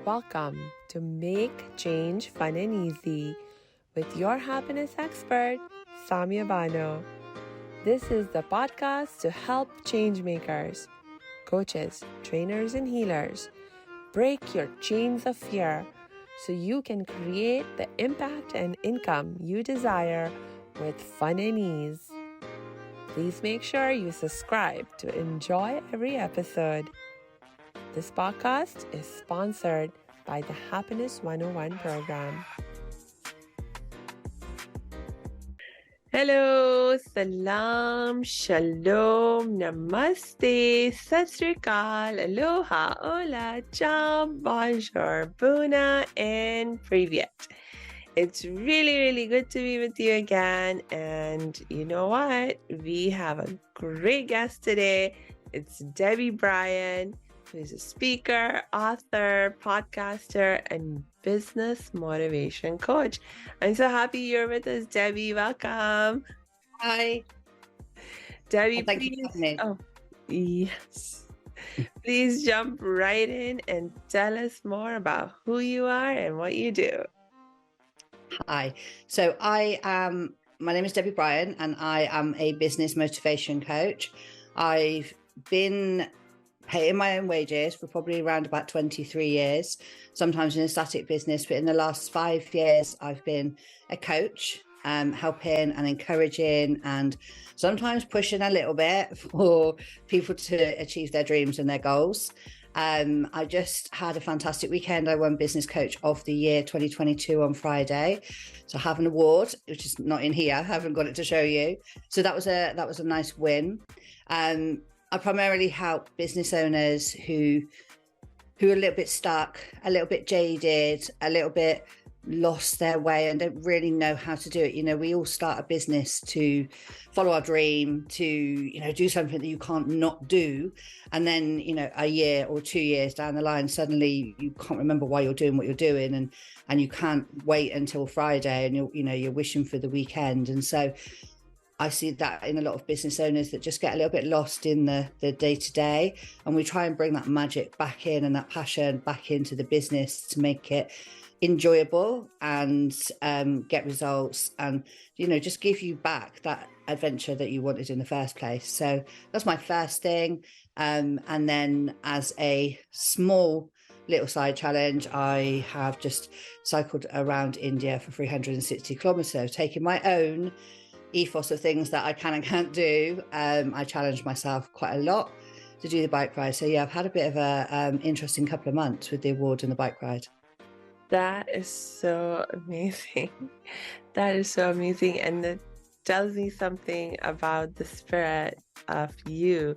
Welcome to Make Change Fun and Easy with your happiness expert, Samia Bano. This is the podcast to help change makers, coaches, trainers, and healers break your chains of fear so you can create the impact and income you desire with fun and ease. Please make sure you subscribe to enjoy every episode. This podcast is sponsored by the Happiness 101 program. Hello, salam, shalom, namaste, sat sri akal, aloha, hola, ciao, bonjour, buna, and privyet. It's really good to be with you again. And you know what? We have a great guest today. It's Debbie Bryan, who is a speaker, author, podcaster, and business motivation coach. I'm so happy you're with us, Debbie. Welcome. Hi. Debbie, thank you for having me. Oh, yes. Please jump right in and tell us more about who you are and what you do. Hi. So my name is Debbie Bryan, and I am a business motivation coach. I've been paying my own wages for probably around about 23 years, sometimes in a static business, but in the last 5 years, I've been a coach, helping and encouraging and sometimes pushing a little bit for people to achieve their dreams and their goals. I just had a fantastic weekend. I won Business Coach of the Year 2022 on Friday. So I have an award, which is not in here. I haven't got it to show you. So that was a nice win. I primarily help business owners who are a little bit stuck, a little bit jaded, a little bit lost their way and don't really know how to do it. You know, we all start a business to follow our dream, to, do something that you can't not do. And then, a year or 2 years down the line, suddenly you can't remember why you're doing what you're doing and you can't wait until Friday and you're wishing for the weekend. And so I see that in a lot of business owners that just get a little bit lost in the day-to-day, and we try and bring that magic back in and that passion back into the business to make it enjoyable and get results and, just give you back that adventure that you wanted in the first place. So that's my first thing. And then as a small little side challenge, I have just cycled around India for 360 kilometers, taking my own ethos of things that I can and can't do. I challenged myself quite a lot to do the bike ride. So yeah, I've had a bit of a interesting couple of months with the award and the bike ride. That is so amazing. That is so amazing. And it tells me something about the spirit of you.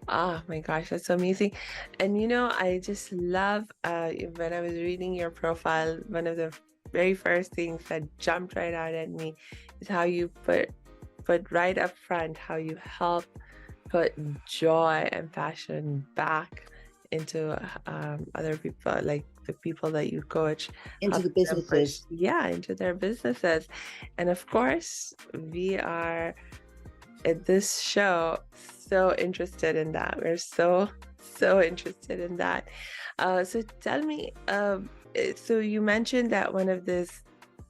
Oh my gosh, that's so amazing. And I just love when I was reading your profile, one of the very first things that jumped right out at me is how you put right up front how you help put joy and passion back into other people, like the people that you coach, into the businesses. Into their businesses. And of course, we are at this show so interested in that. We're so interested in that. So tell me, so you mentioned that one of the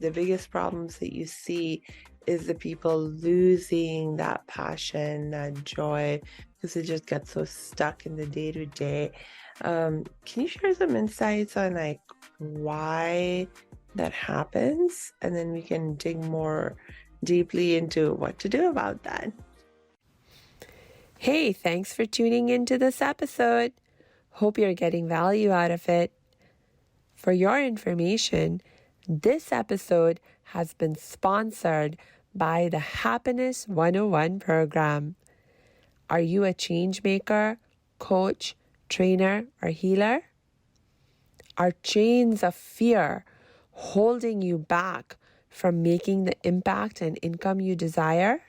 biggest problems that you see is the people losing that passion, that joy, because they just get so stuck in the day-to-day. Can you share some insights on why that happens? And then we can dig more deeply into what to do about that. Hey, thanks for tuning into this episode. Hope you're getting value out of it. For your information, this episode has been sponsored by the Happiness 101 program. Are you a change maker, coach, trainer, or healer? Are chains of fear holding you back from making the impact and income you desire?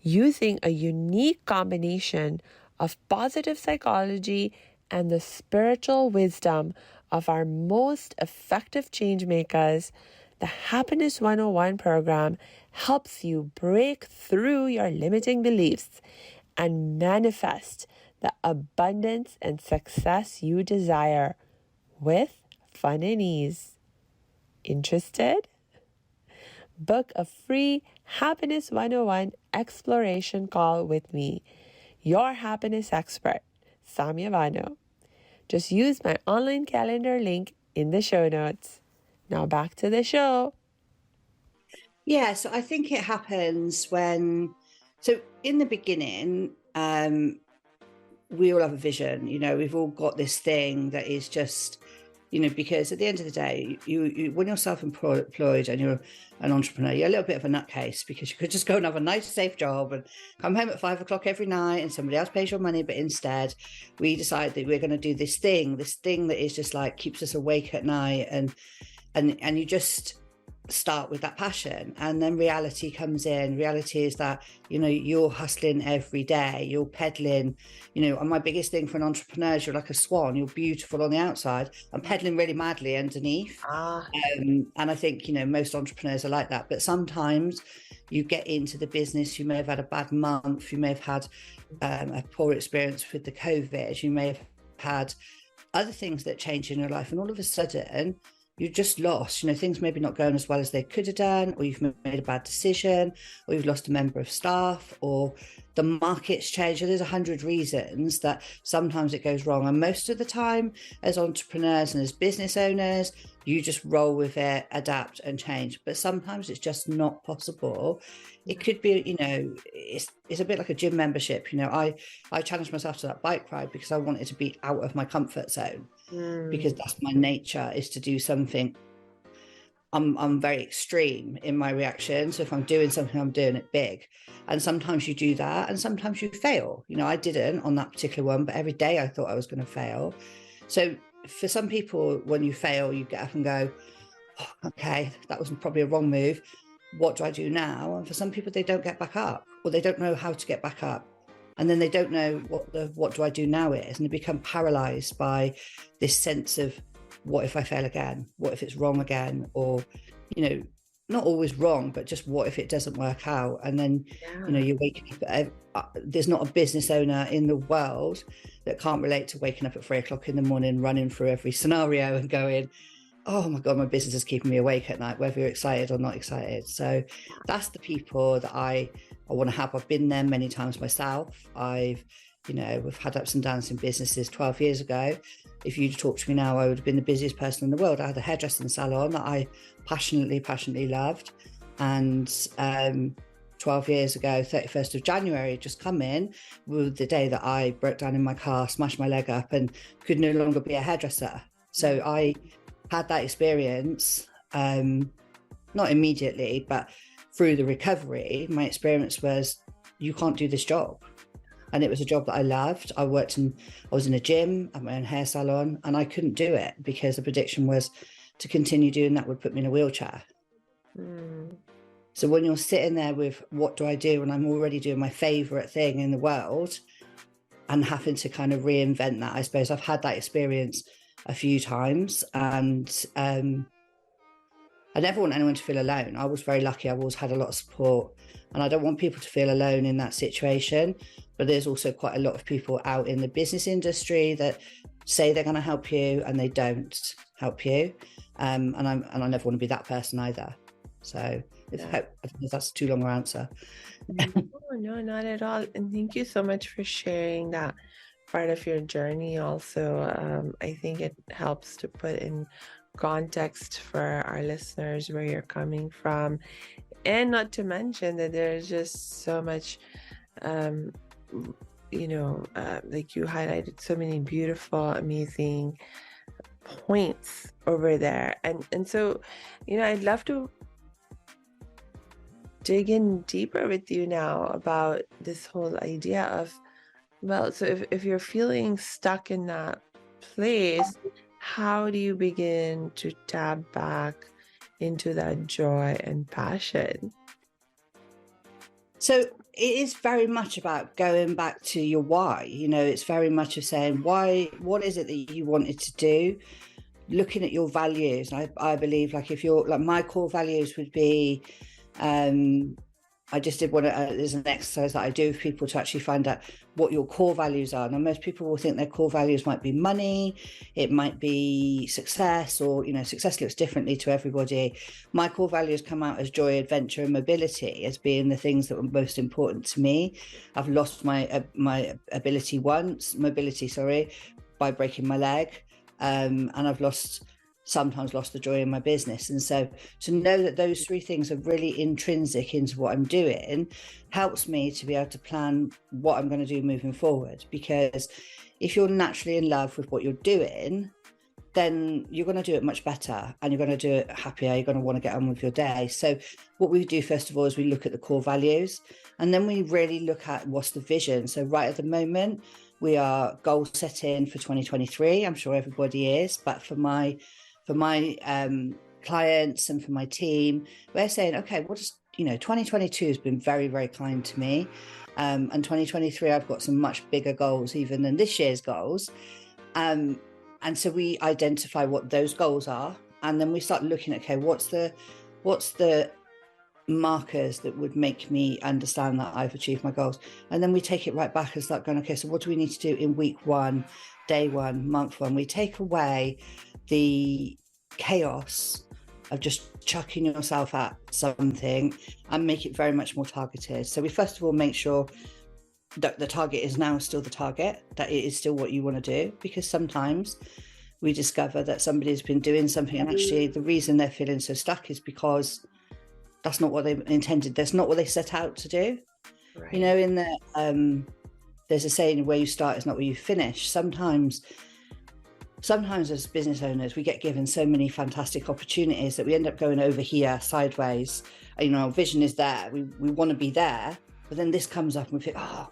Using a unique combination of positive psychology and the spiritual wisdom of our most effective change makers, the Happiness 101 program helps you break through your limiting beliefs and manifest the abundance and success you desire with fun and ease. Interested? Book a free Happiness 101 exploration call with me, your happiness expert, Samia Bano. Just use my online calendar link in the show notes. Now back to the show. Yeah, so I think it happens so in the beginning, we all have a vision, we've all got this thing that is just, because at the end of the day, you when you're self-employed and you're an entrepreneur, you're a little bit of a nutcase, because you could just go and have a nice, safe job and come home at 5 o'clock every night and somebody else pays your money. But instead, we decide that we're going to do this thing that is just like keeps us awake at night, and you just start with that passion, and then reality comes in. Reality is that you're hustling every day, you're peddling, and my biggest thing for an entrepreneur is you're like a swan, you're beautiful on the outside and peddling really madly underneath. And I think most entrepreneurs are like that, but sometimes you get into the business, you may have had a bad month, you may have had a poor experience with the COVID, you may have had other things that change in your life, and all of a sudden you're just lost. Things maybe not going as well as they could have done, or you've made a bad decision, or you've lost a member of staff, or the market's changed. There's 100 reasons that sometimes it goes wrong. And most of the time, as entrepreneurs and as business owners, you just roll with it, adapt and change. But sometimes it's just not possible. It could be, it's a bit like a gym membership. I challenged myself to that bike ride because I wanted to be out of my comfort zone. Because that's my nature, is to do something. I'm very extreme in my reaction. So if I'm doing something, I'm doing it big. And sometimes you do that and sometimes you fail. I didn't on that particular one, but every day I thought I was going to fail. So for some people, when you fail, you get up and go, oh, okay, that was probably a wrong move. What do I do now? And for some people, they don't get back up, or they don't know how to get back up. And then they don't know what do I do now is, and they become paralyzed by this sense of, what if I fail again? What if it's wrong again? Or, not always wrong, but just what if it doesn't work out? And then, you're waking up. There's not a business owner in the world that can't relate to waking up at 3 o'clock in the morning, running through every scenario and going, oh my God, my business is keeping me awake at night, whether you're excited or not excited. So that's the people that I want to have. I've been there many times myself. We've had ups and downs in businesses. 12 years ago, if you'd talked to me now, I would have been the busiest person in the world. I had a hairdressing salon that I passionately loved. And 12 years ago, 31st of January, just come in with the day that I broke down in my car, smashed my leg up and could no longer be a hairdresser. So I had that experience, not immediately, but through the recovery. My experience was, you can't do this job. And it was a job that I loved. I was in a gym, at my own hair salon, and I couldn't do it because the prediction was to continue doing that would put me in a wheelchair. So when you're sitting there with, what do I do? And I'm already doing my favorite thing in the world and having to kind of reinvent that, I suppose. I've had that experience a few times, and I never want anyone to feel alone. I was very lucky. I've always had a lot of support, and I don't want people to feel alone in that situation. But there's also quite a lot of people out in the business industry that say they're going to help you and they don't help you. And I never want to be that person either. So I don't know if that's a too long an answer. No, not at all. And thank you so much for sharing that part of your journey also. I think it helps to put in context for our listeners where you're coming from, and not to mention that there's just so much like you highlighted so many beautiful, amazing points over there, and so I'd love to dig in deeper with you now about this whole idea of, well, so if you're feeling stuck in that place, how do you begin to tap back into that joy and passion? So it is very much about going back to your why. It's very much of saying, why, what is it that you wanted to do? Looking at your values. I believe, like, if you're like, my core values would be, I I just did one, there's an exercise that I do with people to actually find out what your core values are. Now, most people will think their core values might be money, it might be success, or, success looks differently to everybody. My core values come out as joy, adventure, and mobility as being the things that were most important to me. I've lost my mobility, by breaking my leg. And I've sometimes lost the joy in my business. And so to know that those three things are really intrinsic into what I'm doing helps me to be able to plan what I'm going to do moving forward. Because if you're naturally in love with what you're doing, then you're going to do it much better, and you're going to do it happier. You're going to want to get on with your day. So what we do first of all is we look at the core values, and then we really look at what's the vision. So right at the moment, we are goal setting for 2023. I'm sure everybody is, but for my clients and for my team, we're saying, okay, what does 2022 has been very, very kind to me, and 2023 I've got some much bigger goals even than this year's goals, and so we identify what those goals are, and then we start looking at, okay, what's the markers that would make me understand that I've achieved my goals, and then we take it right back and start going, okay, so what do we need to do in week 1, day 1, month 1? We take away the chaos of just chucking yourself at something and make it very much more targeted. So we first of all make sure that the target is now still the target, that it is still what you want to do, because sometimes we discover that somebody's been doing something and actually the reason they're feeling so stuck is because that's not what they intended. That's not what they set out to do. Right. In the there's a saying, where you start is not where you finish. Sometimes as business owners, we get given so many fantastic opportunities that we end up going over here sideways. Our vision is there. We want to be there, but then this comes up and we think, oh,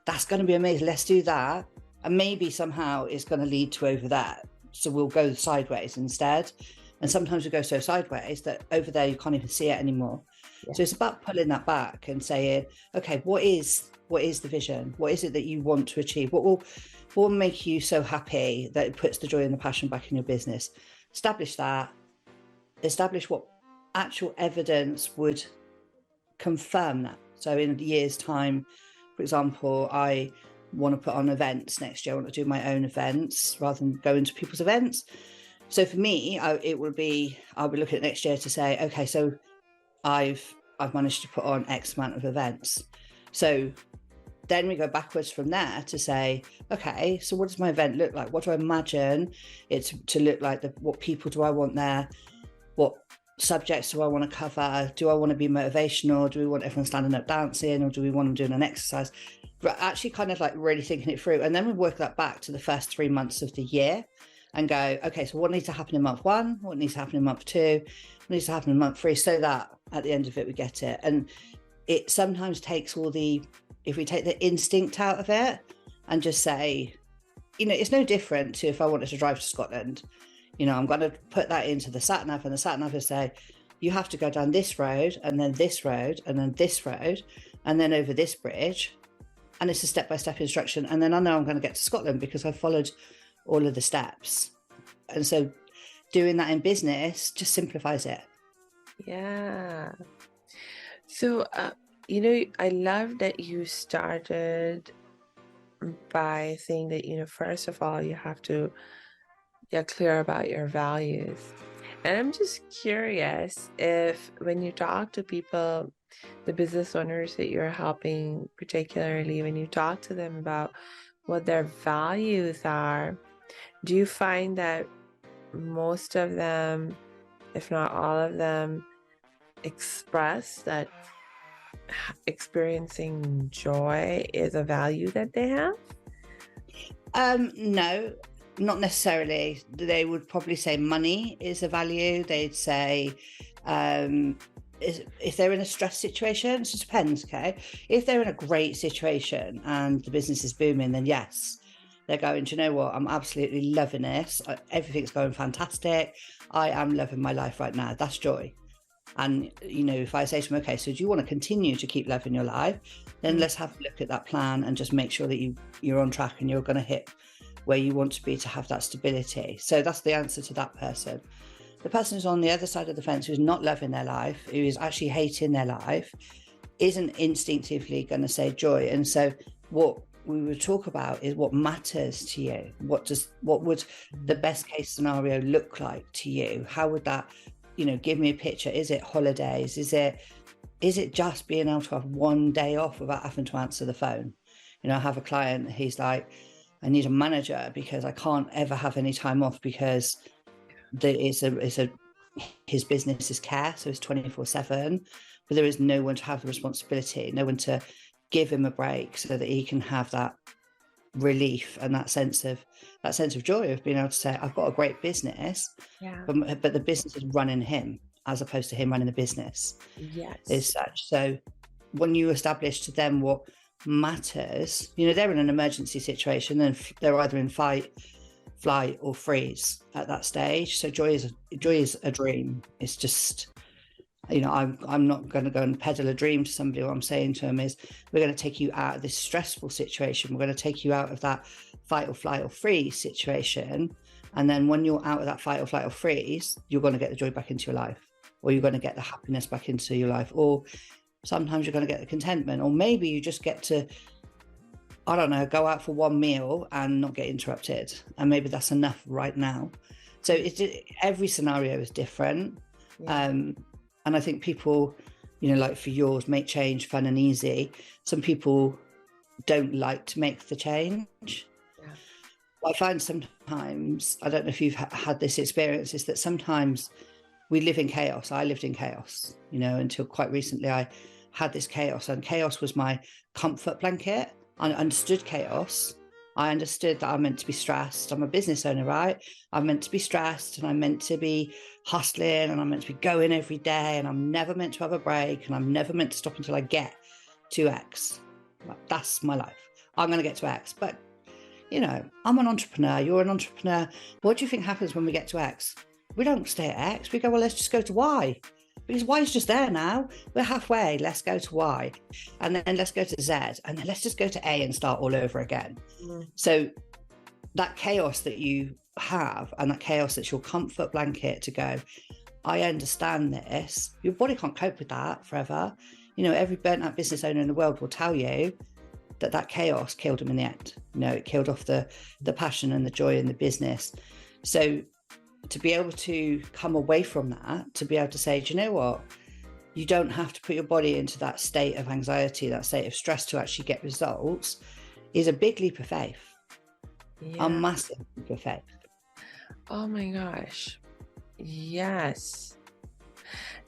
that's going to be amazing. Let's do that. And maybe somehow it's going to lead to over there. So we'll go sideways instead. And sometimes we go so sideways that over there you can't even see it anymore. Yeah. So it's about pulling that back and saying, okay, what is the vision? What is it that you want to achieve? What will make you so happy that it puts the joy and the passion back in your business? Establish that. Establish what actual evidence would confirm that. So in a year's time, for example, I want to put on events next year. I want to do my own events rather than go into people's events. So for me, I'll be looking at next year to say, okay, so I've managed to put on X amount of events. So then we go backwards from there to say, okay, so what does my event look like? What do I imagine it to look like? What people do I want there? What subjects do I want to cover? Do I want to be motivational? Do we want everyone standing up dancing, or do we want them doing an exercise? But actually kind of like really thinking it through. And then we work that back to the first 3 months of the year and go, okay, so what needs to happen in month 1? What needs to happen in month 2? What needs to happen in month 3? So that at the end of it, we get it. And it sometimes takes if we take the instinct out of it and just say, it's no different to if I wanted to drive to Scotland. I'm going to put that into the sat nav, and the sat nav will say, you have to go down this road, and then this road, and then this road, and then over this bridge. And it's a step-by-step instruction. And then I know I'm going to get to Scotland because I've followed all of the steps. And so doing that in business just simplifies it. Yeah. So, I love that you started by saying that, first of all, you have to get clear about your values. And I'm just curious if when you talk to people, the business owners that you're helping, particularly when you talk to them about what their values are, do you find that most of them, if not all of them, express that experiencing joy is a value that they have? No, not necessarily. They would probably say money is a value. They'd say if they're in a stress situation, it depends, okay? If they're in a great situation and the business is booming, then yes, they're going, do you know what? I'm absolutely loving this. Everything's going fantastic. I am loving my life right now. That's joy. And, if I say to them, okay, so do you want to continue to keep loving your life? Then let's have a look at that plan and just make sure that you're on track and you're going to hit where you want to be to have that stability. So that's the answer to that person. The person who's on the other side of the fence, who's not loving their life, who is actually hating their life, isn't instinctively going to say joy. And so what we would talk about is what matters to you. What would the best case scenario look like to you? How would that, give me a picture? Is it holidays? Is it just being able to have one day off without having to answer the phone? I have a client, he's like, I need a manager because I can't ever have any time off because his business is care, so it's 24/7, but there is no one to have the responsibility, no one to give him a break so that he can have that relief and that sense of joy of being able to say, I've got a great business, but the business is running him as opposed to him running the business. Yes. Is such. So when you establish to them what matters, they're in an emergency situation and they're either in fight, flight or freeze at that stage. So joy is a dream. It's just, I'm not going to go and peddle a dream to somebody. What I'm saying to them is, we're going to take you out of this stressful situation. We're going to take you out of that fight or flight or freeze situation. And then when you're out of that fight or flight or freeze, you're going to get the joy back into your life, or you're going to get the happiness back into your life, or sometimes you're going to get the contentment, or maybe you just get to, I don't know, go out for one meal and not get interrupted. And maybe that's enough right now. So every scenario is different. Yeah. And I think people, like for yours, make change fun and easy. Some people don't like to make the change. Yeah. What I find sometimes, I don't know if you've had this experience, is that sometimes we live in chaos. I lived in chaos, until quite recently I had this chaos, and chaos was my comfort blanket. I understood chaos. I understood that I'm meant to be stressed. I'm a business owner, right? I'm meant to be stressed, and I'm meant to be hustling, and I'm meant to be going every day, and I'm never meant to have a break, and I'm never meant to stop until I get to X. That's my life. I'm going to get to X. But, I'm an entrepreneur. You're an entrepreneur. What do you think happens when we get to X? We don't stay at X. We go, well, let's just go to Y. Because Y is just there now. We're halfway. Let's go to Y. And then let's go to Z. And then let's just go to A and start all over again. Mm. So that chaos that you have, and that chaos that's your comfort blanket to go, I understand this. Your body can't cope with that forever. Every burnt out business owner in the world will tell you that chaos killed them in the end. It killed off the passion and the joy in the business. So to be able to come away from that, to be able to say, do you know what? You don't have to put your body into that state of anxiety, that state of stress to actually get results, is a big leap of faith. Yeah. A massive leap of faith. Oh my gosh. Yes.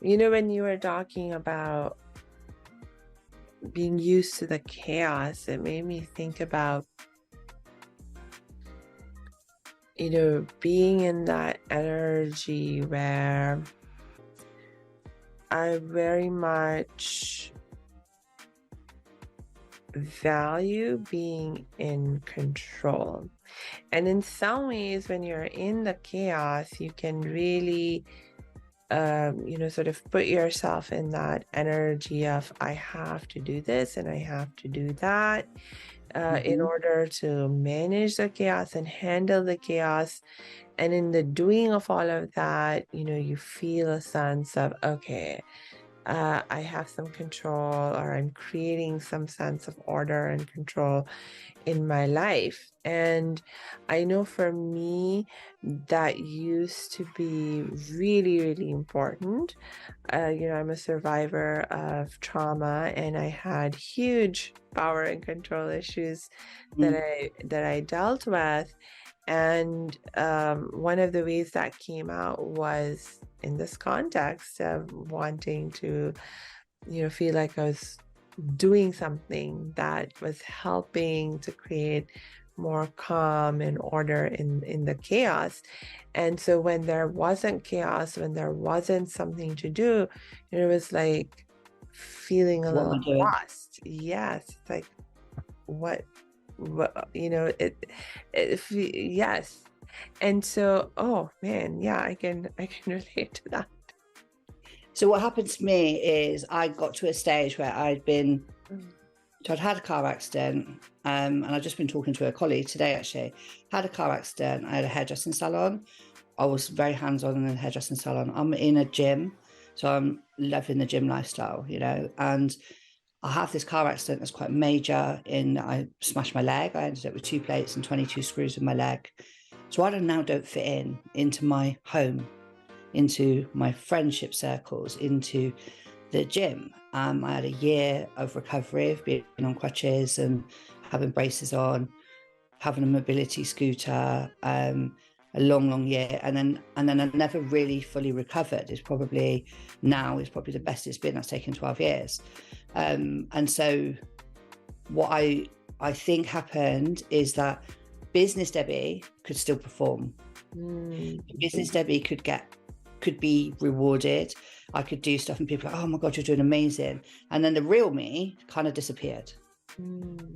When you were talking about being used to the chaos, it made me think about being in that energy where I very much value being in control. And in some ways, when you're in the chaos, you can really, sort of put yourself in that energy of, I have to do this and I have to do that. In order to manage the chaos and handle the chaos. And in the doing of all of that, you feel a sense of, okay, I have some control, or I'm creating some sense of order and control in my life. And I know for me, that used to be really, really important. I'm a survivor of trauma, and I had huge power and control issues that I dealt with. And one of the ways that came out was in this context of wanting to, feel like I was doing something that was helping to create more calm and order in the chaos. And so when there wasn't chaos, when there wasn't something to do, it was like feeling a little lost. Yes, it's like what yes. And so, oh man, yeah, I can relate to that. So what happened to me is I got to a stage where I'd had a car accident, and I've just been talking to a colleague today, actually. Had a car accident. I had a hairdressing salon. I was very hands-on in the hairdressing salon. I'm in a gym, so I'm loving the gym lifestyle, and I have this car accident that's quite major I smashed my leg. I ended up with 2 plates and 22 screws in my leg. So I now don't fit into my home, into my friendship circles, into the gym. I had a year of recovery of being on crutches and having braces on, having a mobility scooter, a long year, and then I never really fully recovered. Is probably the best it's been. That's taken 12 years. And so what I think happened is that business Debbie could still perform. Business Debbie could be rewarded. I could do stuff and people are like, oh my God, you're doing amazing. And then the real me kind of disappeared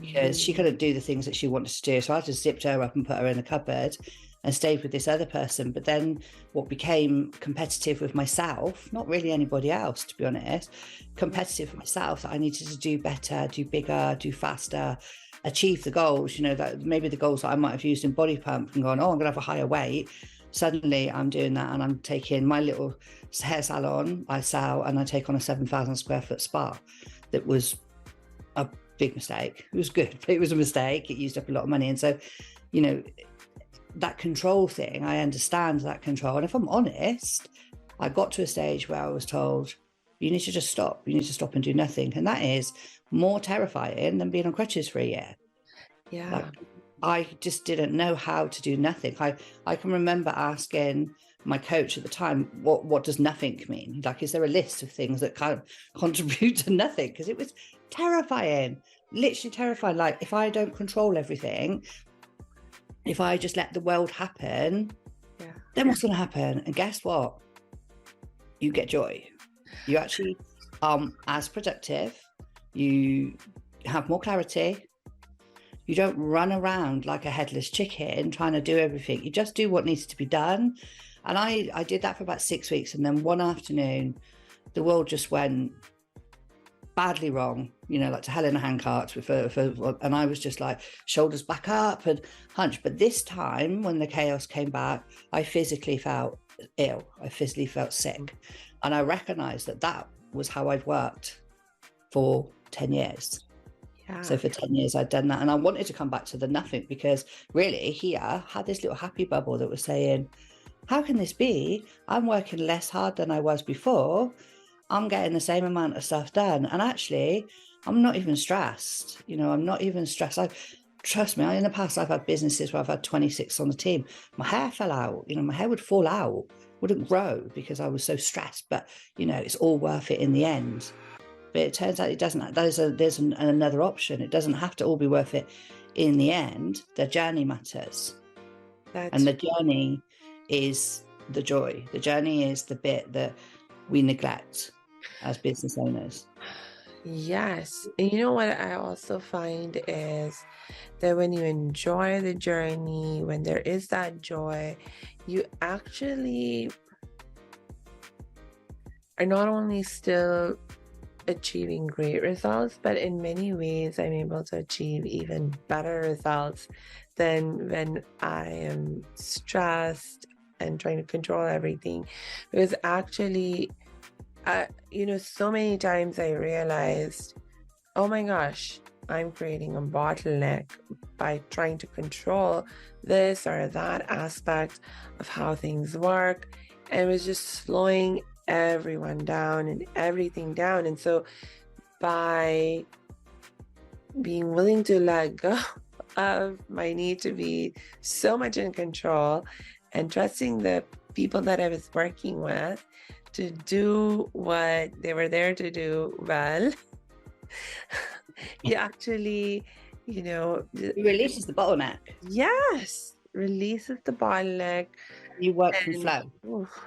because she couldn't do the things that she wanted to do. So I just zipped her up and put her in a cupboard and stayed with this other person. But then what became competitive with myself, not really anybody else, to be honest, competitive with myself, that I needed to do better, do bigger, do faster, achieve the goals, that maybe the goals that I might have used in body pump and gone, oh, I'm going to have a higher weight. Suddenly I'm doing that and I'm taking my little hair salon I sell and I take on a 7,000 square foot spa. That was a big mistake. It was good, but it was a mistake. It used up a lot of money. And so, that control thing, I understand that control. And if I'm honest, I got to a stage where I was told, you need to just stop. You need to stop and do nothing. And that is more terrifying than being on crutches for a year. Yeah. I just didn't know how to do nothing. I can remember asking my coach at the time, what does nothing mean? Like, is there a list of things that kind of contribute to nothing? Because it was terrifying, literally terrifying. Like, if I don't control everything, if I just let the world happen, then what's going to happen? And guess what? You get joy. You actually as productive. You have more clarity. You don't run around like a headless chicken trying to do everything. You just do what needs to be done. And I did that for about 6 weeks. And then one afternoon, the world just went badly wrong, like to hell in a handcart. And I was just like shoulders back up and hunched. But this time when the chaos came back, I physically felt ill. I physically felt sick. And I recognized that was how I've worked for 10 years. So for 10 years I'd done that, and I wanted to come back to the nothing, because really here I had this little happy bubble that was saying, how can this be? I'm working less hard than I was before. I'm getting the same amount of stuff done. And actually, I'm not even stressed. I'm not even stressed. Trust me, in the past, I've had businesses where I've had 26 on the team. My hair fell out. My hair would fall out, wouldn't grow because I was so stressed. But, it's all worth it in the end. But it turns out it doesn't. There's another option. It doesn't have to all be worth it in the end. The journey matters. And the journey is the joy. The journey is the bit that we neglect as business owners. Yes. And you know what I also find is that when you enjoy the journey, when there is that joy, you actually are not only still achieving great results, but in many ways I'm able to achieve even better results than when I am stressed and trying to control everything. Because actually, so many times I realized, oh my gosh, I'm creating a bottleneck by trying to control this or that aspect of how things work, and it was just slowing everyone down and everything down. And so by being willing to let go of my need to be so much in control and trusting the people that I was working with to do what they were there to do well, you actually, it releases the bottleneck. Yes, releases the bottleneck. You work from flow. Oof.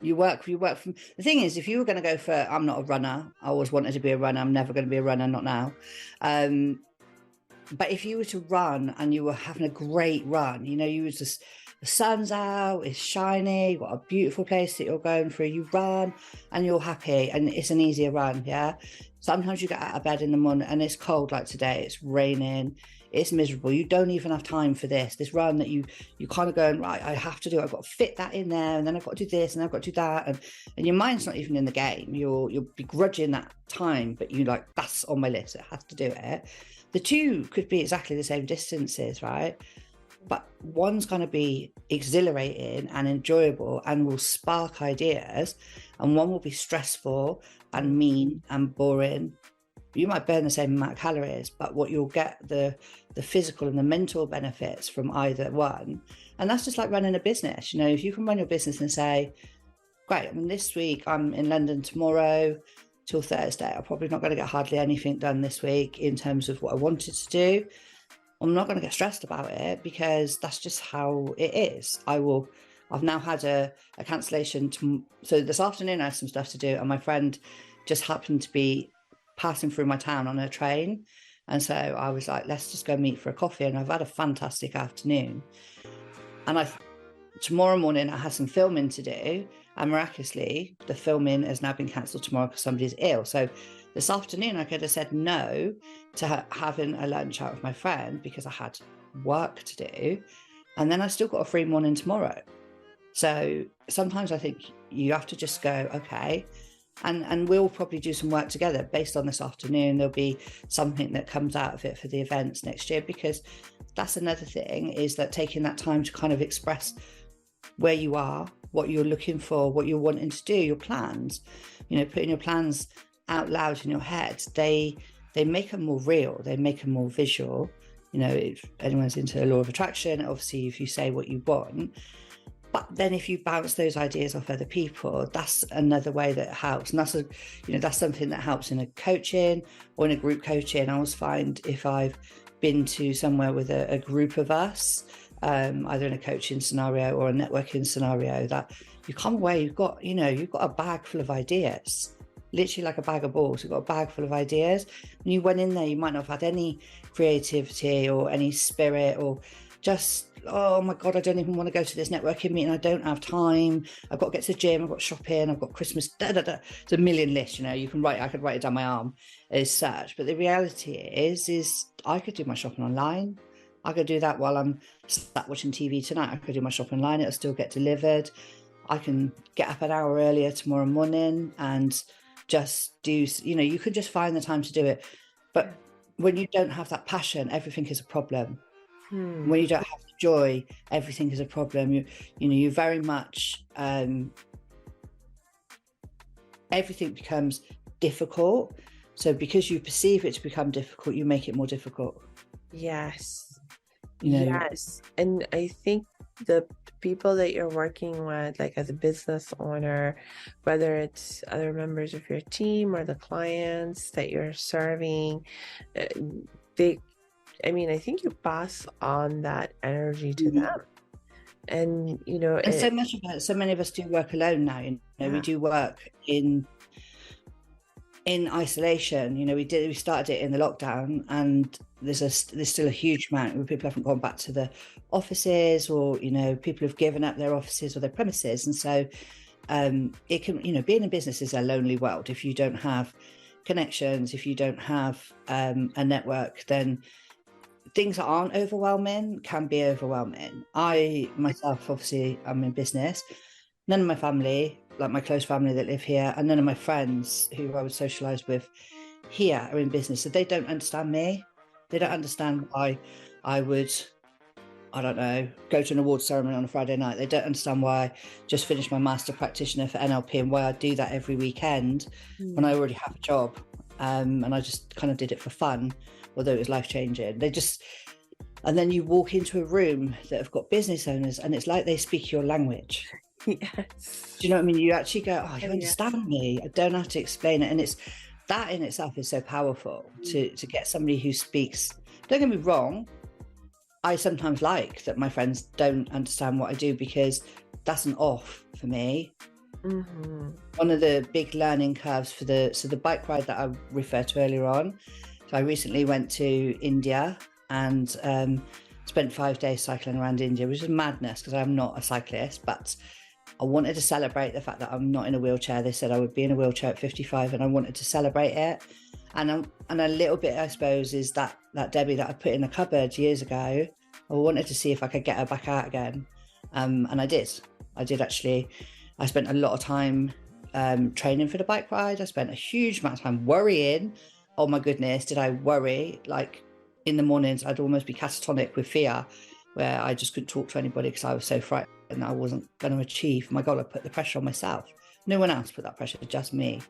You work from, the thing is, if you were going to go for, I'm not a runner, I always wanted to be a runner, I'm never going to be a runner, not now. But if you were to run and you were having a great run, you were just, the sun's out, it's shiny, you've got a beautiful place that you're going through, you run and you're happy and it's an easier run, yeah? Sometimes you get out of bed in the morning and it's cold, like today, it's raining, it's miserable. You don't even have time for this run that you kind of going, right, I have to do, I've got to fit that in there, and then I've got to do this, and I've got to do that. And your mind's not even in the game. You'll begrudging that time, but you like, that's on my list, it has to do it. The two could be exactly the same distances, right? But one's going to be exhilarating and enjoyable and will spark ideas, and one will be stressful and mean and boring. You might burn the same amount of calories, but what you'll get the physical and the mental benefits from either one. And that's just like running a business. If you can run your business and say, great, I mean, this week I'm in London tomorrow till Thursday, I'm probably not going to get hardly anything done this week in terms of what I wanted to do. I'm not going to get stressed about it, because that's just how it is. I've now had a cancellation. So this afternoon I had some stuff to do, and my friend just happened to be passing through my town on her train. And so I was like, let's just go meet for a coffee. And I've had a fantastic afternoon. And tomorrow morning I had some filming to do, and miraculously the filming has now been cancelled tomorrow because somebody's ill. So this afternoon I could have said no to having a lunch out with my friend because I had work to do, and then I still got a free morning tomorrow. So sometimes I think you have to just go, okay, and we'll probably do some work together based on this afternoon. There'll be something that comes out of it for the events next year, because that's another thing, is that taking that time to kind of express where you are, what you're looking for, what you're wanting to do, your plans, putting your plans out loud in your head, they make them more real, they make them more visual. If anyone's into the law of attraction, obviously if you say what you want, but then if you bounce those ideas off other people, that's another way that helps. And that's something that helps in a coaching or in a group coaching. I always find if I've been to somewhere with a group of us, either in a coaching scenario or a networking scenario, that you come away, you've got a bag full of ideas, literally like a bag of balls. You've got a bag full of ideas. When you went in there, you might not have had any creativity or any spirit, or just, oh my God, I don't even want to go to this networking meeting. I don't have time. I've got to get to the gym. I've got shopping. I've got Christmas. It's a million lists, I could write it down my arm as such. But the reality is I could do my shopping online. I could do that while I'm sat watching TV tonight. I could do my shopping online. It'll still get delivered. I can get up an hour earlier tomorrow morning and just do, you could just find the time to do it. But when you don't have that passion, everything is a problem. When you don't have the joy, everything is a problem. You very much, everything becomes difficult. So because you perceive it to become difficult, you make it more difficult. Yes. Yes. And I think the people that you're working with, like as a business owner, whether it's other members of your team or the clients that you're serving, I think you pass on that energy to them. And, and so much of it, so many of us do work alone now. We do work in isolation. We started it in the lockdown, and there's still a huge amount where people haven't gone back to the offices, or people have given up their offices or their premises. And so it can, being in business is a lonely world. If you don't have connections, if you don't have a network, then things that aren't overwhelming can be overwhelming. I myself, obviously, I'm in business. None of my family, like my close family that live here, and none of my friends who I would socialise with here are in business. So they don't understand me. They don't understand why I would, I don't know, go to an awards ceremony on a Friday night. They don't understand why I just finished my master practitioner for NLP and why I do that every weekend when I already have a job. And I just kind of did it for fun, although it was life-changing. And then you walk into a room that have got business owners, and it's like they speak your language. Yes. Do you know what I mean? You actually go, oh, you understand me. I don't have to explain it. And it's that in itself is so powerful to get somebody who speaks. Don't get me wrong. I sometimes like that my friends don't understand what I do, because that's an off for me. Mm-hmm. One of the big learning curves for the bike ride that I referred to earlier on. So I recently went to India and spent 5 days cycling around India, which is madness because I'm not a cyclist, but I wanted to celebrate the fact that I'm not in a wheelchair. They said I would be in a wheelchair at 55, and I wanted to celebrate it. And a little bit, I suppose, is that Debbie that I put in the cupboard years ago. I wanted to see if I could get her back out again. And I did. I did actually. I spent a lot of time training for the bike ride. I spent a huge amount of time worrying. Oh my goodness, did I worry? Like in the mornings, I'd almost be catatonic with fear, where I just couldn't talk to anybody because I was so frightened I wasn't going to achieve my goal. I put the pressure on myself. No one else put that pressure, just me.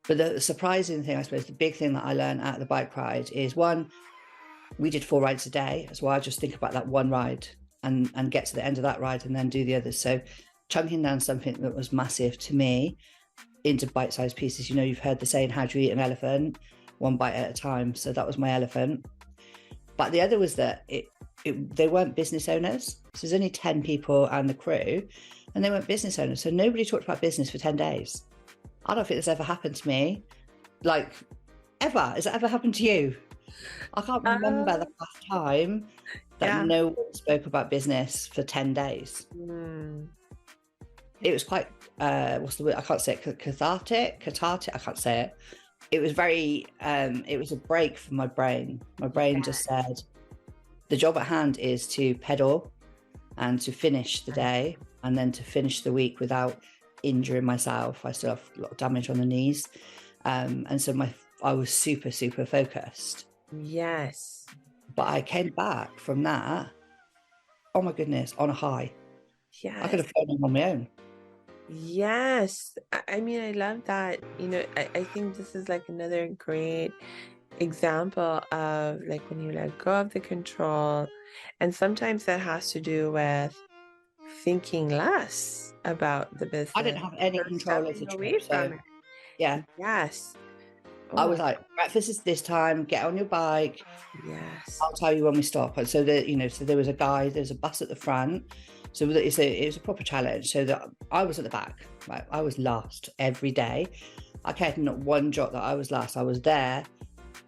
But the surprising thing, I suppose, the big thing that I learned at the bike ride is, one, we did 4 rides a day. That's why I just think about that one ride and get to the end of that ride and then do the others. So chunking down something that was massive to me into bite-sized pieces. You know, you've heard the saying, how do you eat an elephant? One bite at a time. So that was my elephant. But the other was that they weren't business owners. So there's only 10 people and the crew, and they weren't business owners. So nobody talked about business for 10 days. I don't think this ever happened to me. Like, ever. Has it ever happened to you? I can't remember the last time that no one spoke about business for 10 days. It was quite, what's the word? I can't say it. Cathartic. I can't say it. It was very, it was a break for my brain. My brain just said, the job at hand is to pedal and to finish the day and then to finish the week without injuring myself. I still have a lot of damage on the knees. And so I was super, super focused. Yes. But I came back from that, oh my goodness, on a high. Yes. I could have flown on my own. Yes. I mean, I love that. You know, I think this is like another great example of like when you let go of the control. And sometimes that has to do with thinking less about the business. I didn't have any control of the trip. So, yeah. Yes. I was like, breakfast is this time, get on your bike. Yes. I'll tell you when we stop. And so that, you know, so there was a guy, there's a bus at the front. So it was a proper challenge. So that I was at the back, right? I was last every day. I cared not one jot that I was last. I was there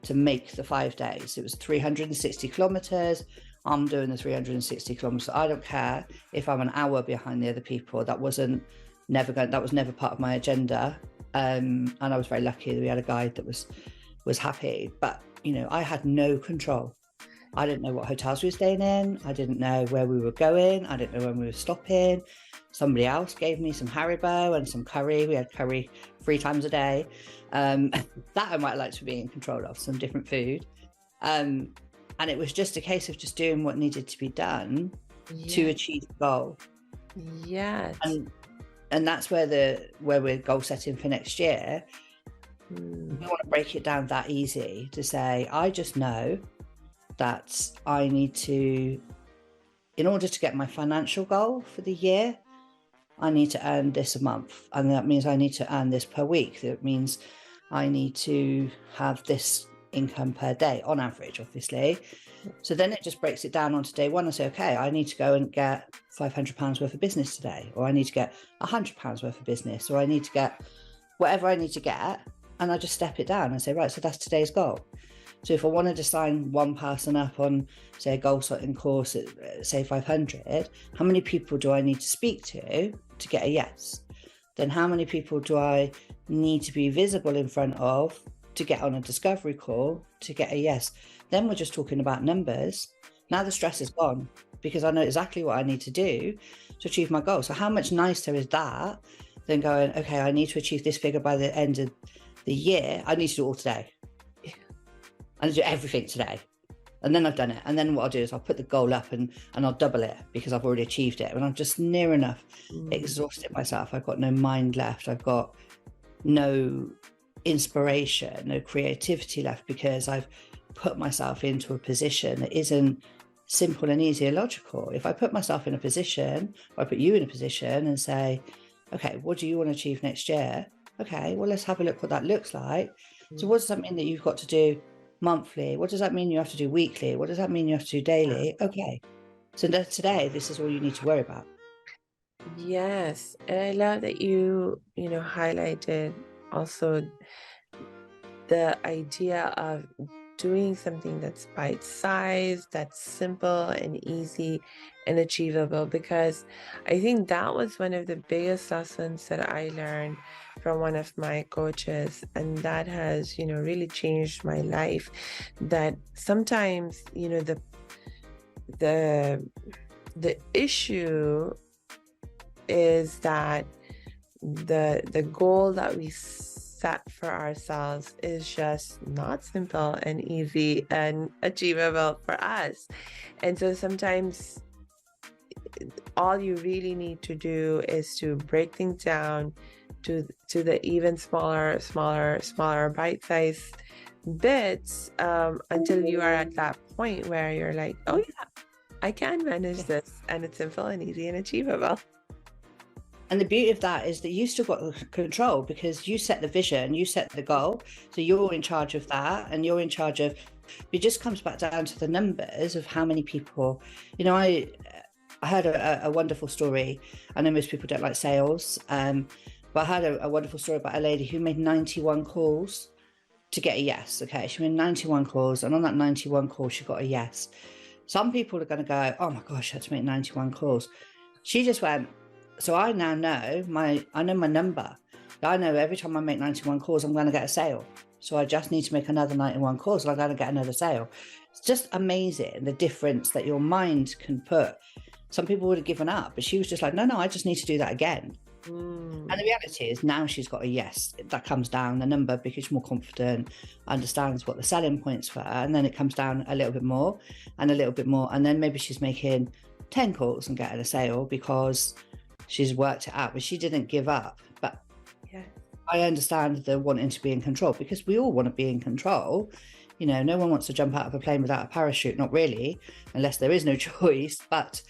to make the 5 days. It was 360 kilometers. I'm doing the 360 kilometers. I don't care if I'm an hour behind the other people. That was never part of my agenda. And I was very lucky that we had a guide that was happy. But, you know, I had no control. I didn't know what hotels we were staying in. I didn't know where we were going. I didn't know when we were stopping. Somebody else gave me some Haribo and some curry. We had curry 3 times a day. That I might like to be in control of, some different food. And it was just a case of just doing what needed to be done to achieve the goal. Yes. And that's where we're goal setting for next year. We want to break it down that easy to say, I just know that I need to, in order to get my financial goal for the year, I need to earn this a month. And that means I need to earn this per week. That means I need to have this income per day on average, obviously. So then it just breaks it down onto day one and say, okay, I need to go and get £500 worth of business today, or I need to get £100 worth of business, or I need to get whatever I need to get. And I just step it down and say, right, so that's today's goal. So if I wanted to sign one person up on, say, a goal setting course at, say, 500, how many people do I need to speak to get a yes? Then how many people do I need to be visible in front of to get on a discovery call to get a yes? Then we're just talking about numbers. Now the stress is gone because I know exactly what I need to do to achieve my goal. So how much nicer is that than going, okay, I need to achieve this figure by the end of the year. I need to do it all today. I need to do everything today. And then I've done it. And then what I'll do is I'll put the goal up and I'll double it because I've already achieved it. And I'm just near enough exhausted myself. I've got no mind left. I've got no inspiration, no creativity left because I've put myself into a position that isn't simple and easy and logical. If I put myself in a position, or I put you in a position and say, okay, what do you want to achieve next year? Okay, well, let's have a look what that looks like. So what does that mean that you've got to do monthly? What does that mean you have to do weekly? What does that mean you have to do daily? Okay, so today, this is all you need to worry about. Yes, and I love that you highlighted also the idea of doing something that's bite-sized, that's simple and easy and achievable, because I think that was one of the biggest lessons that I learned from one of my coaches, and that has, really changed my life. That sometimes, the issue is that the goal that we set for ourselves is just not simple and easy and achievable for us. And so sometimes all you really need to do is to break things down to the even smaller bite-sized bits, until you are at that point where you're like, oh yeah, I can manage this, and it's simple and easy and achievable. And the beauty of that is that you still got control, because you set the vision, you set the goal. So you're in charge of that, and you're in charge of, it just comes back down to the numbers of how many people, I heard a wonderful story. I know most people don't like sales, but I heard a wonderful story about a lady who made 91 calls to get a yes. Okay. She made 91 calls, and on that 91 calls, she got a yes. Some people are going to go, oh my gosh, I had to make 91 calls. She just went, so I now know my number. I know every time I make 91 calls, I'm going to get a sale. So I just need to make another 91 calls and I'm going to get another sale. It's just amazing the difference that your mind can put. Some people would have given up, but she was just like, no, I just need to do that again. And the reality is now she's got a yes. That comes down the number because she's more confident, understands what the selling points were. And then it comes down a little bit more and a little bit more. And then maybe she's making 10 calls and getting a sale because she's worked it out, but she didn't give up. But yeah, I understand the wanting to be in control, because we all want to be in control. No one wants to jump out of a plane without a parachute, not really, unless there is no choice. But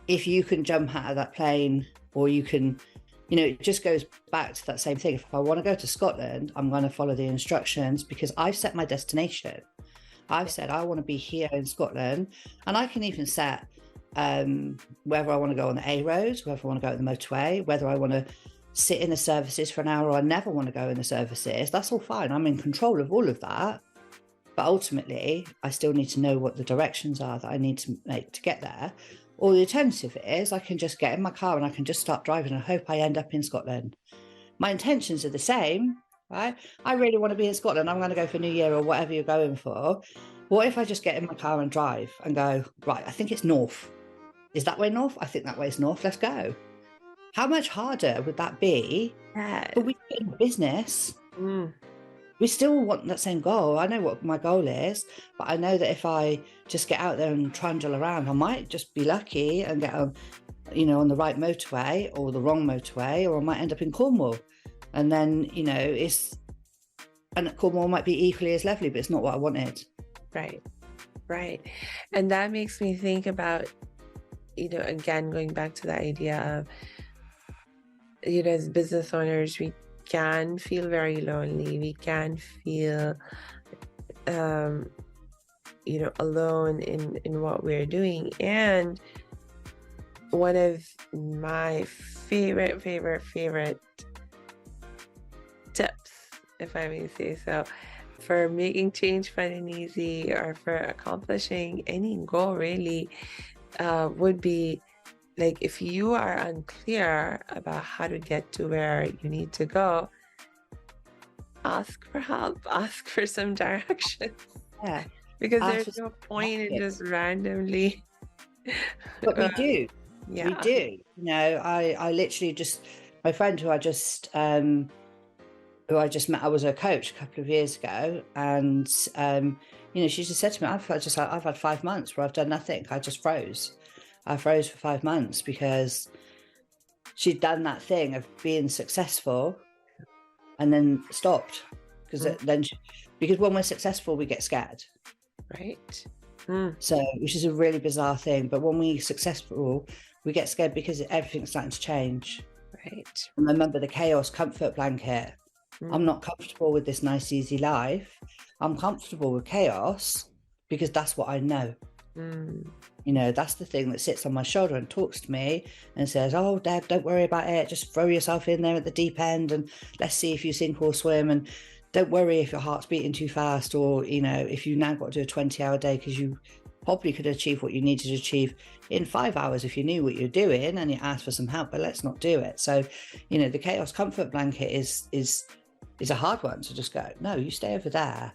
if you can jump out of that plane, or you can, it just goes back to that same thing. If I want to go to Scotland, I'm going to follow the instructions, because I've set my destination. I've said I want to be here in Scotland, and I can even set whether I want to go on the A roads, whether I want to go on the motorway, whether I want to sit in the services for an hour, or I never want to go in the services. That's all fine. I'm in control of all of that. But ultimately, I still need to know what the directions are that I need to make to get there. Or the alternative is I can just get in my car and I can just start driving and hope I end up in Scotland. My intentions are the same, right? I really want to be in Scotland. I'm going to go for New Year or whatever you're going for. What if I just get in my car and drive and go, right, I think it's north. Is that way north? I think that way is north. Let's go. How much harder would that be? Yeah. But we in business, we still want that same goal. I know what my goal is, but I know that if I just get out there and trundle around, I might just be lucky and get on, on the right motorway or the wrong motorway, or I might end up in Cornwall. And then, and Cornwall might be equally as lovely, but it's not what I wanted. Right. And that makes me think about, again, going back to the idea of, as business owners, we can feel very lonely. We can feel, alone in what we're doing. And one of my favorite tips, if I may say so, for making change fun and easy, or for accomplishing any goal really, would be, like, if you are unclear about how to get to where you need to go, ask for help, ask for some directions. Yeah. Because there's no point in just randomly. But we do. Yeah. We do. I literally just, my friend who I just met, I was a coach a couple of years ago, and she just said to me, I've had 5 months where I've done nothing. I just froze. I froze for 5 months because she'd done that thing of being successful and then stopped. Because when we're successful, we get scared. Right. So, which is a really bizarre thing. But when we're successful, we get scared because everything's starting to change. Right. And remember the chaos comfort blanket. I'm not comfortable with this nice, easy life. I'm comfortable with chaos because that's what I know. That's the thing that sits on my shoulder and talks to me and says, oh, Deb, don't worry about it. Just throw yourself in there at the deep end and let's see if you sink or swim. And don't worry if your heart's beating too fast, or, you know, if you now got to do a 20-hour day, because you probably could achieve what you needed to achieve in 5 hours if you knew what you're doing and you asked for some help, but let's not do it. So, you know, the chaos comfort blanket is a hard one to just go, no, you stay over there.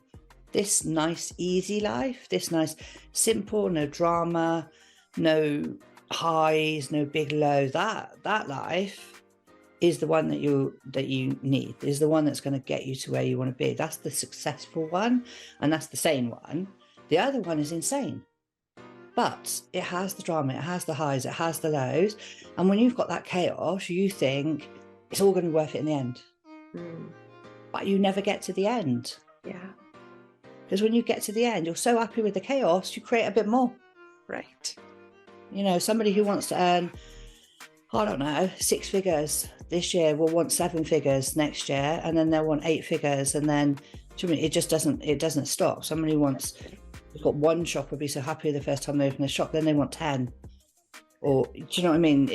This nice, easy life, this nice, simple, no drama, no highs, no big lows, that life is the one that you need, is the one that's going to get you to where you want to be. That's the successful one, and that's the sane one. The other one is insane, but it has the drama, it has the highs, it has the lows. And when you've got that chaos, you think it's all going to be worth it in the end. But you never get to the end. Yeah. Because when you get to the end, you're so happy with the chaos, you create a bit more. Right. You know, somebody who wants to earn, I don't know, 6 figures this year will want 7 figures next year, and then they'll want 8 figures, and then it just doesn't stop. Somebody wants, they've got one shop, will be so happy the first time they open a shop, then they want 10. Or, do you know what I mean?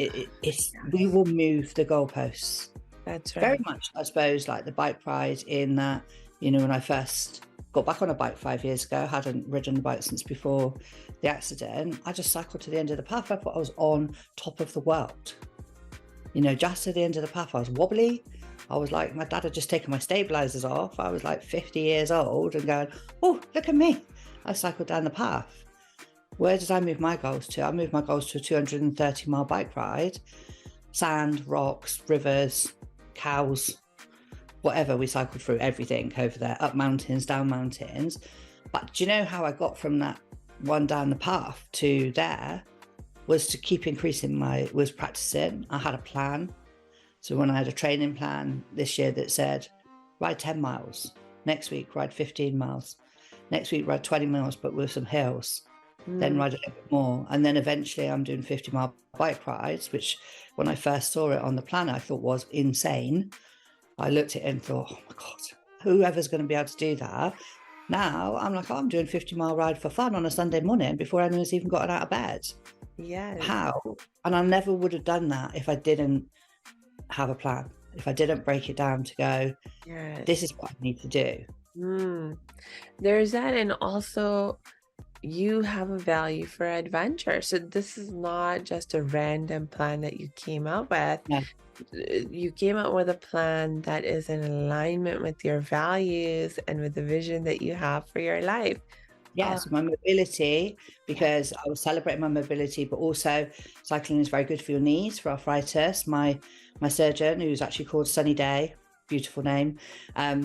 We will move the goalposts. That's right. Very much, I suppose, like the bike ride, in that, you know, when I first got back on a bike 5 years ago, hadn't ridden a bike since before the accident, I just cycled to the end of the path. I thought I was on top of the world. You know, just to the end of the path, I was wobbly. I was like, my dad had just taken my stabilizers off. I was like 50 years old and going, oh, look at me. I cycled down the path. Where did I move my goals to? I moved my goals to a 230-mile bike ride. Sand, rocks, rivers, cows, whatever. We cycled through everything over there, up mountains, down mountains. But do you know how I got from that one down the path to there? Was to keep increasing was practicing. I had a plan. So when I had a training plan this year that said, ride 10 miles, next week ride 15 miles, next week ride 20 miles, but with some hills, then ride a little bit more. And then eventually I'm doing 50-mile bike rides, which when I first saw it on the plan, I thought was insane. I looked at it and thought, oh my God, whoever's going to be able to do that. Now I'm like, oh, I'm doing 50-mile ride for fun on a Sunday morning before anyone's even gotten out of bed. Yes. How? And I never would have done that if I didn't have a plan, if I didn't break it down to go, Yes. this is what I need to do. There's that. And also, you have a value for adventure. So this is not just a random plan that you came up with. Yeah. You came up with a plan that is in alignment with your values and with the vision that you have for your life. Yes, my mobility, because I was celebrating my mobility, but also cycling is very good for your knees, for arthritis. My surgeon, who's actually called Sunny Day, beautiful name,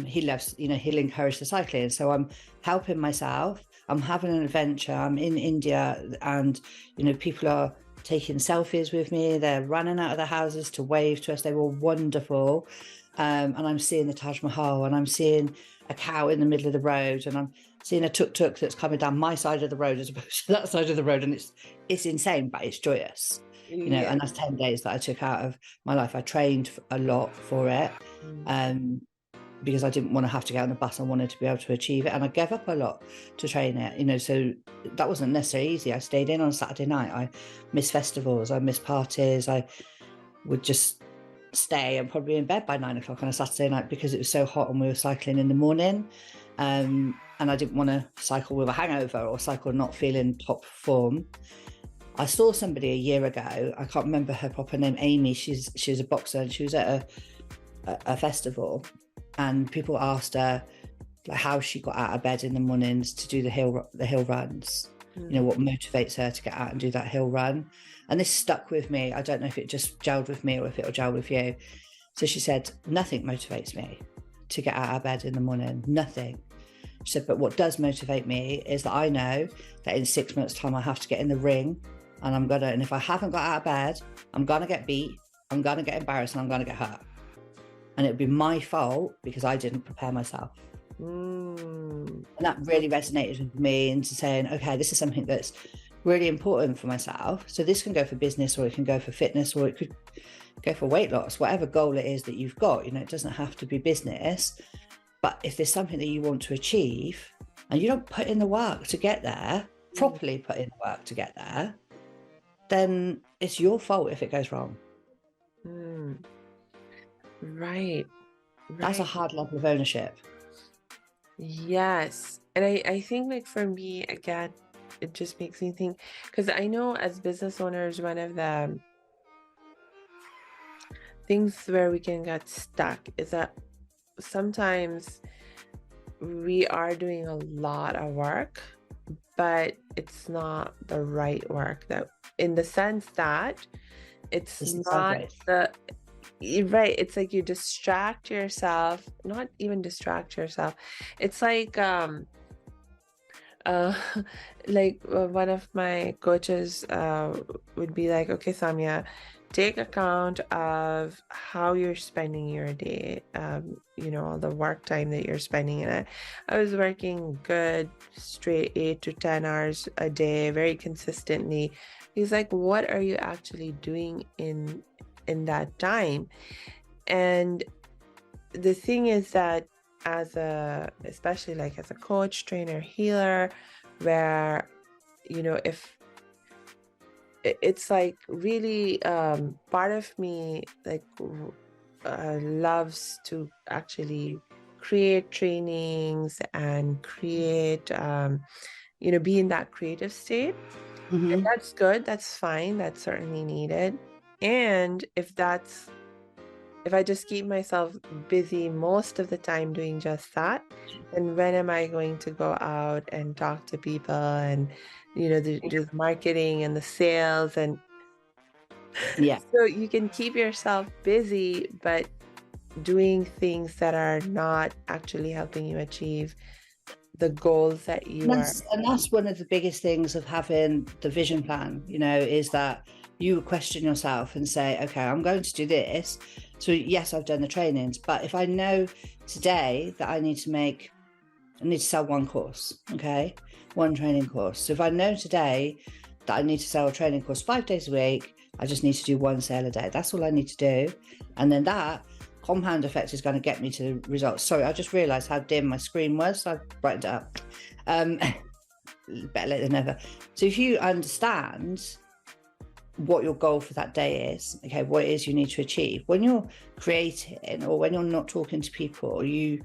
he loves, you know, he'll encourage the cycling. So I'm helping myself. I'm having an adventure. I'm in India, and, you know, people are taking selfies with me. They're running out of their houses to wave to us. They were wonderful. And I'm seeing the Taj Mahal, and I'm seeing a cow in the middle of the road, and I'm seeing a tuk-tuk that's coming down my side of the road as opposed to that side of the road. And it's insane, but it's joyous, you know. And that's 10 days that I took out of my life. I trained a lot for it, because I didn't want to have to get on the bus. I wanted to be able to achieve it, and I gave up a lot to train it, you know. So that wasn't necessarily easy. I stayed in on Saturday night. I missed festivals, I missed parties. I would just stay and probably in bed by 9 o'clock on a Saturday night because it was so hot and we were cycling in the morning. And I didn't want to cycle with a hangover or cycle not feeling top form. I saw somebody a year ago, I can't remember her proper name, Amy. She's a boxer, and she was at a festival, and people asked her like how she got out of bed in the mornings to do the hill runs. You know, what motivates her to get out and do that hill run. And this stuck with me. I don't know if it just gelled with me or if it'll gel with you. So she said, nothing motivates me to get out of bed in the morning, nothing. She said, but what does motivate me is that I know that in 6 months' time I have to get in the ring, and if I haven't got out of bed, I'm gonna get beat, I'm gonna get embarrassed, and I'm gonna get hurt. And it'd be my fault because I didn't prepare myself. And that really resonated with me into saying, okay, this is something that's really important for myself. So this can go for business, or it can go for fitness, or it could go for weight loss, whatever goal it is that you've got. You know, it doesn't have to be business. But if there's something that you want to achieve and you don't put in the work to get there, properly put in the work to get there, then it's your fault if it goes wrong. Right. That's a hard level of ownership. Yes. And I think like for me, again, it just makes me think, because I know as business owners, one of the things where we can get stuck is that sometimes we are doing a lot of work, but it's not the right work, that in the sense that it's It's the not sideways. right, it's like you distract yourself, not even distract yourself. It's like uh like one of my coaches would be like, okay, Samia, take account of how you're spending your day, all the work time that you're spending in it. I was working good straight 8 to 10 hours a day very consistently. He's like, what are you actually doing in that time? And the thing is that especially like as a coach, trainer, healer, where, if it's like really part of me like loves to actually create trainings and create, be in that creative state. And Mm-hmm. that's good, that's fine, that's certainly needed. And if I just keep myself busy most of the time doing just that, then when am I going to go out and talk to people and, do the marketing and the sales? And Yeah. so you can keep yourself busy, but doing things that are not actually helping you achieve the goals that you are. And that's one of the biggest things of having the vision plan, is that you question yourself and say, okay, I'm going to do this. So yes, I've done the trainings, but if I know today that I need to sell one course, okay, one training course. So if I know today that I need to sell a training course 5 days a week, I just need to do one sale a day. That's all I need to do. And then that compound effect is going to get me to results. Sorry, I just realized how dim my screen was. So I brightened it up. Better late than never. So if you understand what your goal for that day is, okay, what it is you need to achieve, when you're creating or when you're not talking to people, you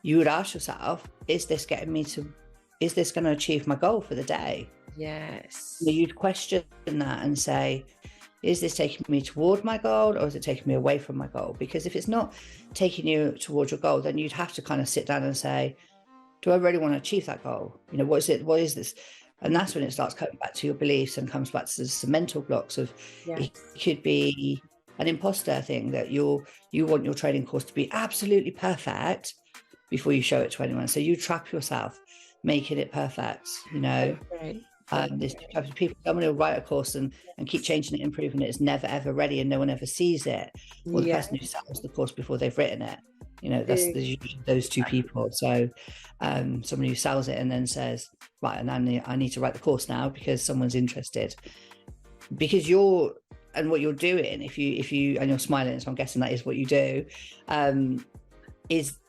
would ask yourself, is this going to achieve my goal for the day? Yes. So you'd question that and say, is this taking me toward my goal or is it taking me away from my goal? Because if it's not taking you towards your goal, then you'd have to kind of sit down and say, do I really want to achieve that goal? What is it? What is this? And that's when it starts coming back to your beliefs and comes back to the mental blocks of, Yes. it could be an imposter thing that you want your training course to be absolutely perfect before you show it to anyone. So you trap yourself making it perfect, Right. There's two types of people. Someone who'll write a course and keep changing it, improving it, is never ever ready and no one ever sees it. Or the Yeah. person who sells the course before they've written it. There's usually those two people. So somebody who sells it and then says, right, and I need to write the course now because someone's interested. Because what you're doing, if you and you're smiling, so I'm guessing that is what you do, is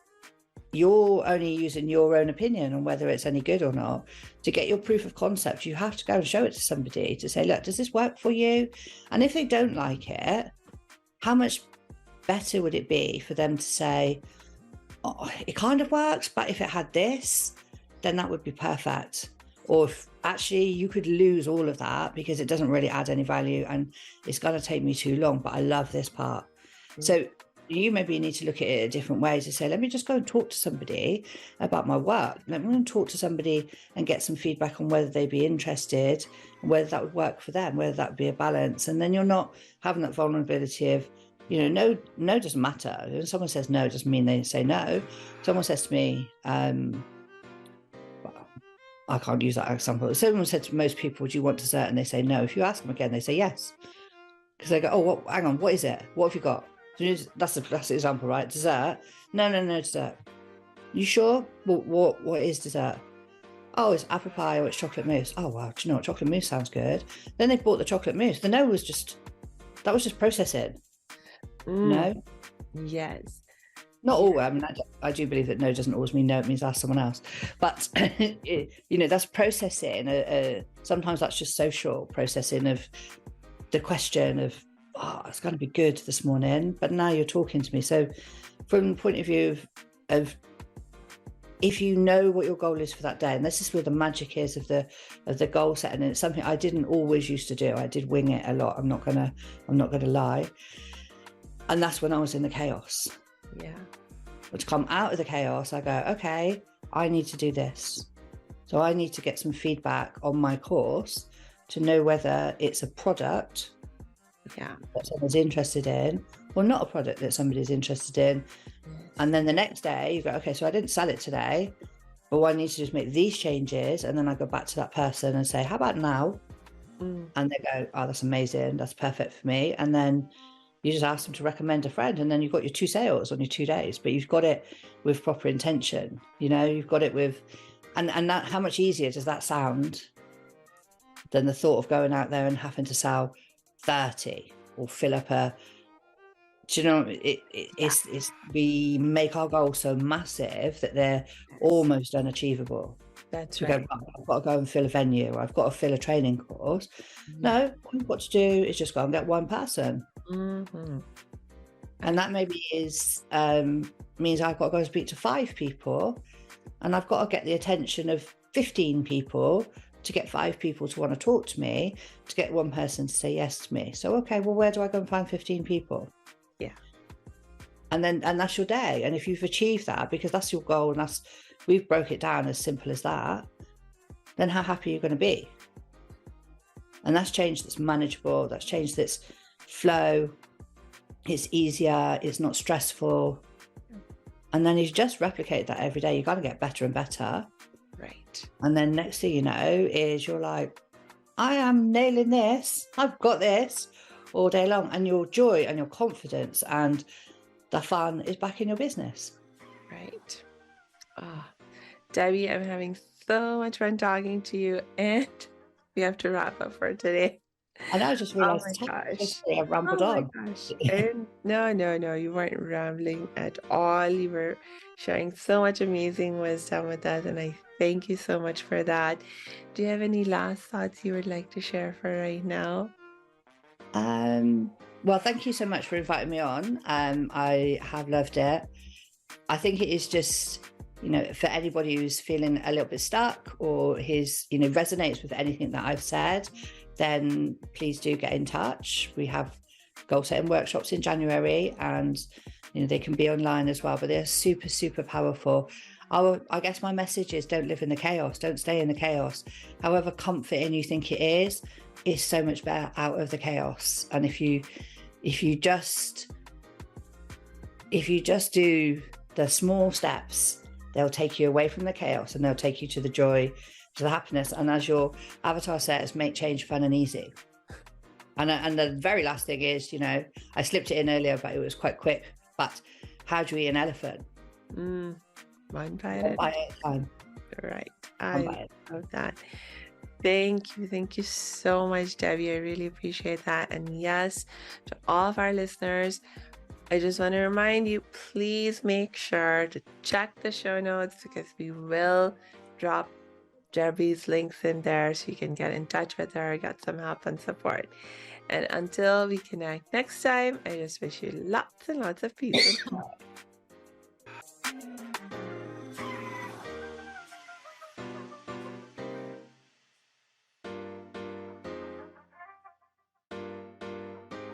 you're only using your own opinion on whether it's any good or not. To get your proof of concept, you have to go and show it to somebody to say, look, does this work for you? And if they don't like it, how much better would it be for them to say, oh, it kind of works, but if it had this, then that would be perfect. Or if actually you could lose all of that because it doesn't really add any value and it's going to take me too long, but I love this part. So you maybe need to look at it a different way to say, let me just go and talk to somebody about my work. Let me go and talk to somebody and get some feedback on whether they'd be interested, and whether that would work for them, whether that would be a balance. And then you're not having that vulnerability of, no doesn't matter. When someone says no, it doesn't mean they say no. Someone says to me, I can't use that example. If someone said to most people, do you want dessert? And they say no. If you ask them again, they say yes. Because they go, oh, hang on, what is it? What have you got? That's the example, right? Dessert? No, dessert. You sure? What is dessert? Oh, it's apple pie or it's chocolate mousse. Oh, wow, do you know what? Chocolate mousse sounds good. Then they bought the chocolate mousse. The no was just processing. No? Yes. Not all. I mean, I do believe that no doesn't always mean no. It means ask someone else. But, that's processing. Sometimes that's just social processing of the question of, oh, it's going to be good this morning, but now you're talking to me. So from the point of view of if you know what your goal is for that day, and this is where the magic is of the goal setting, and it's something I didn't always used to do. I did wing it a lot. I'm not gonna lie. And that's when I was in the chaos. Yeah. But to come out of the chaos, I go, okay, I need to do this. So I need to get some feedback on my course to know whether it's a product that someone's interested in, or not a product that somebody's interested in. And then the next day you go, okay, so I didn't sell it today, but I need to just make these changes. And then I go back to that person and say, how about now? And they go, oh, that's amazing. That's perfect for me. And then you just ask them to recommend a friend, and then you've got your 2 sales on your 2 days, but you've got it with proper intention. You've got it with, and that, how much easier does that sound than the thought of going out there and having to sell 30 or fill up a, do you know, it's we make our goals so massive that they're almost unachievable. That's so right. Go, I've got to go and fill a venue, or I've got to fill a training course. No, what you've got to do is just go and get one person. And that maybe is means I've got to go and speak to 5 people, and I've got to get the attention of 15 people to get 5 people to want to talk to me, to get one person to say yes to me. So, okay, well, where do I go and find 15 people? And that's your day. And if you've achieved that, because that's your goal, and we've broke it down as simple as that, then how happy are you going to be? And that's change that's manageable. That's change that's flow. It's easier. It's not stressful. And then you just replicate that every day. You're going to get better and better. Right. And then next thing you know is you're like, I am nailing this. I've got this all day long. And your joy and your confidence and the fun is back in your business. Right. Oh, Debbie, I'm having so much fun talking to you, and we have to wrap up for today. And I just realized I rambled on. My gosh. And no, you weren't rambling at all. You were sharing so much amazing wisdom with us, and I thank you so much for that. Do you have any last thoughts you would like to share for right now? Well, thank you so much for inviting me on. I have loved it. I think it is just, for anybody who's feeling a little bit stuck, or resonates with anything that I've said, then please do get in touch. We have goal setting workshops in January, and they can be online as well, but they're super, super powerful. I guess my message is, don't live in the chaos. Don't stay in the chaos. However comforting you think it is so much better out of the chaos. And if you just do the small steps, they'll take you away from the chaos, and they'll take you to the joy, to the happiness. And as your avatar says, make change fun and easy. And the very last thing is, I slipped it in earlier, but it was quite quick. But how do you eat an elephant? One bite at a time. Right. I love that. Thank you so much, Debbie. I really appreciate that. And yes, to all of our listeners, I just want to remind you, please make sure to check the show notes, because we will drop Debbie's links in there so you can get in touch with her, get some help and support. And until we connect next time, I just wish you lots and lots of peace and love.